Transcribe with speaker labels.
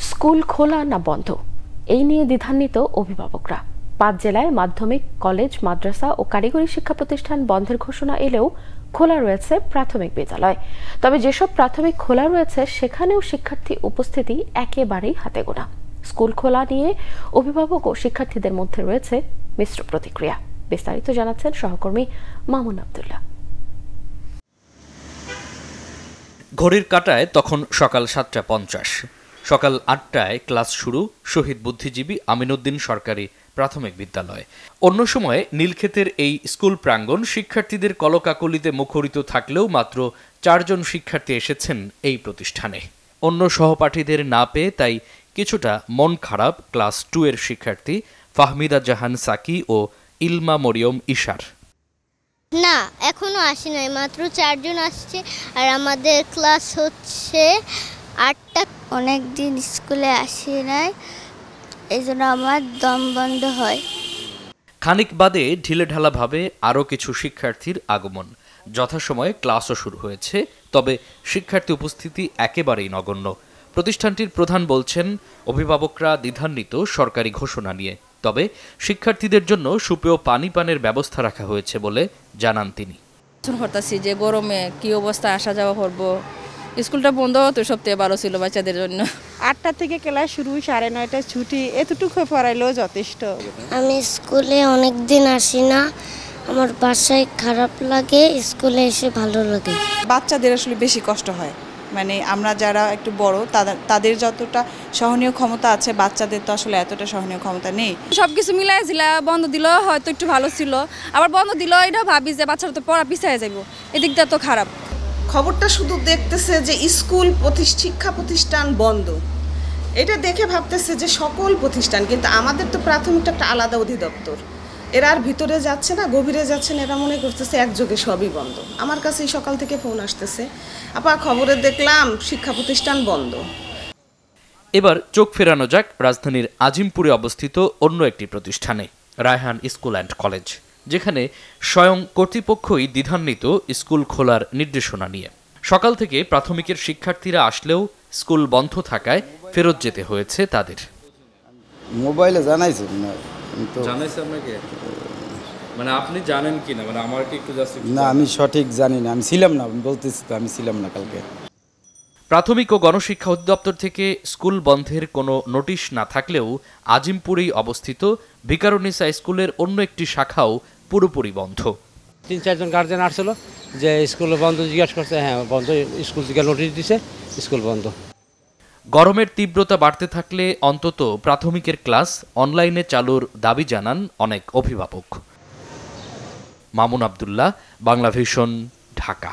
Speaker 1: School খোলা না বন্ধ, এই নিয়ে দ্বিধান্বিত অভিভাবকরা। 5 জেলায় মাধ্যমিক, কলেজ, মাদ্রাসা ও কারিগরি শিক্ষা প্রতিষ্ঠান বন্ধের ঘোষণা এলেও খোলা রয়েছে প্রাথমিক বিদ্যালয়। তবে যেসব প্রাথমিক খোলা রয়েছে সেখানেও শিক্ষার্থী উপস্থিতি একেবারেই হাতে গোনা। স্কুল খোলা নিয়ে অভিভাবক ও শিক্ষার্থীদের মধ্যে রয়েছে মিশ্র প্রতিক্রিয়া। বিস্তারিত জানাচ্ছেন সহকর্মী মামুন আব্দুল্লাহ।
Speaker 2: ঘড়ির কাঁটায় তখন সকাল 7:50। সকাল 8টায় ক্লাস শুরু শহীদ বুদ্ধিজীবী আমিনউদ্দিন সরকারি প্রাথমিক বিদ্যালয়। অন্য সময়ে নীলক্ষেতের এই স্কুল প্রাঙ্গণ শিক্ষার্থীদের কলকাকলিতে মুখরিত থাকলেও মাত্র 4 জন শিক্ষার্থী এসেছেন এই প্রতিষ্ঠানে। অন্য সহপাঠীদের না পেয়ে তাই কিছুটা মন খারাপ ক্লাস 2 এর শিক্ষার্থী ফাহমিদা জাহান সাকি ও ইলমা মরিয়ম ইশার।
Speaker 3: না, এখনো আসি নাই, মাত্র 4 জন আসছে আর আমাদের ক্লাস হচ্ছে 8টা। অনেকদিন স্কুলে আসি নাই, এই জন্য আমার দম বন্ধ হয়।
Speaker 2: খানিক বাদে ঢিলেঢালাভাবে আরও কিছু শিক্ষার্থীর আগমন। যথাসময়ে ক্লাসও শুরু হয়েছে, তবে শিক্ষার্থী উপস্থিতি একেবারেই নগণ্য। প্রতিষ্ঠানটির প্রধান বলছেন অভিভাবকরা দ্বিধান্বিত সরকারি ঘোষণা নিয়ে, তবে শিক্ষার্থীদের জন্য সুপেয় পানি পানের ব্যবস্থা রাখা হয়েছে বলে জানান তিনি।
Speaker 4: হতাশি যে গরমে কি অবস্থা, আসা যাওয়া করবো। স্কুলটা বন্ধ তো সবথেকে ভালো ছিল বাচ্চাদের জন্য।
Speaker 5: 8টা থেকে ক্লাস শুরু, 9:30 ছুটি, এতটুকু পড়াইলেও যথেষ্ট।
Speaker 3: আমি স্কুলে অনেক দিন আসি না, আমার বাসায় খারাপ লাগে, স্কুলে এসে ভালো লাগে।
Speaker 6: বাচ্চাদের আসলে বেশি কষ্ট হয়, মানে আমরা যারা একটু বড় তাদের যতটা সহনীয় ক্ষমতা আছে, বাচ্চাদের তো আসলে এতটা সহনীয় ক্ষমতা নেই।
Speaker 4: সবকিছু মিলাই জিলা বন্ধ দিল হয়তো একটু ভালো ছিল, আবার বন্ধ দিল এটা ভাবি যে বাচ্চারা তো পড়া পিছিয়ে যাবো, এদিকটা তো খারাপ।
Speaker 7: খবরটা শুধু দেখতেছে যে স্কুল শিক্ষা প্রতিষ্ঠান বন্ধ, এটা দেখে ভাবতেছে যে সকল প্রতিষ্ঠান, কিন্তু আমাদের তো প্রাথমিকটা একটা আলাদা অধিদপ্তর, এরা আর ভিতরে যাচ্ছে না, গভীরে যাচ্ছেন, এরা মনে করতেছে একযোগে সবই বন্ধ। আমার কাছে সকাল থেকে ফোন আসতেছে, আপা খবরে দেখলাম শিক্ষা প্রতিষ্ঠান বন্ধ।
Speaker 2: এবার চোখ ফেরানো যাক রাজধানীর আজিমপুরে অবস্থিত অন্য একটি প্রতিষ্ঠানে, রায়হান স্কুল অ্যান্ড কলেজ, যেখানে স্বয়ং কর্তৃপক্ষই দ্বিধান্বিত স্কুল খোলার নির্দেশনা নিয়ে। সকাল থেকে প্রাথমিকের শিক্ষার্থীরা আসলেও স্কুল বন্ধ থাকায় ফেরত যেতে হয়েছে তাদের।
Speaker 8: মোবাইলে জানাইছেন না?
Speaker 9: জানাইছে আপনাকে? মানে আপনি জানেন কি না? মানে আমার কি একটু জাস্ট
Speaker 8: না, আমি সঠিক জানি না, আমি ছিলাম না, বলতেছি তো আমি ছিলাম না কালকে।
Speaker 2: প্রাথমিক ও গণশিক্ষা অধিদপ্তর থেকে স্কুল বন্ধের কোনো নোটিশ না থাকলেও আজিমপুরেই অবস্থিত ভিকারুন্নিসা স্কুলের অন্য একটি শাখাও পুরোপুরি বন্ধ।
Speaker 10: 3-4 জন গার্জেন আসছিল যে স্কুল বন্ধ, জিজ্ঞাসা করছে, হ্যাঁ বন্ধ, স্কুল থেকে নোটিশ দিছে স্কুল বন্ধ।
Speaker 2: গরমের তীব্রতা বাড়তে থাকলে অন্তত প্রাথমিকের ক্লাস অনলাইনে চালুর দাবি জানান অনেক অভিভাবক। মামুন আব্দুল্লাহ, বাংলাভিশন, ঢাকা।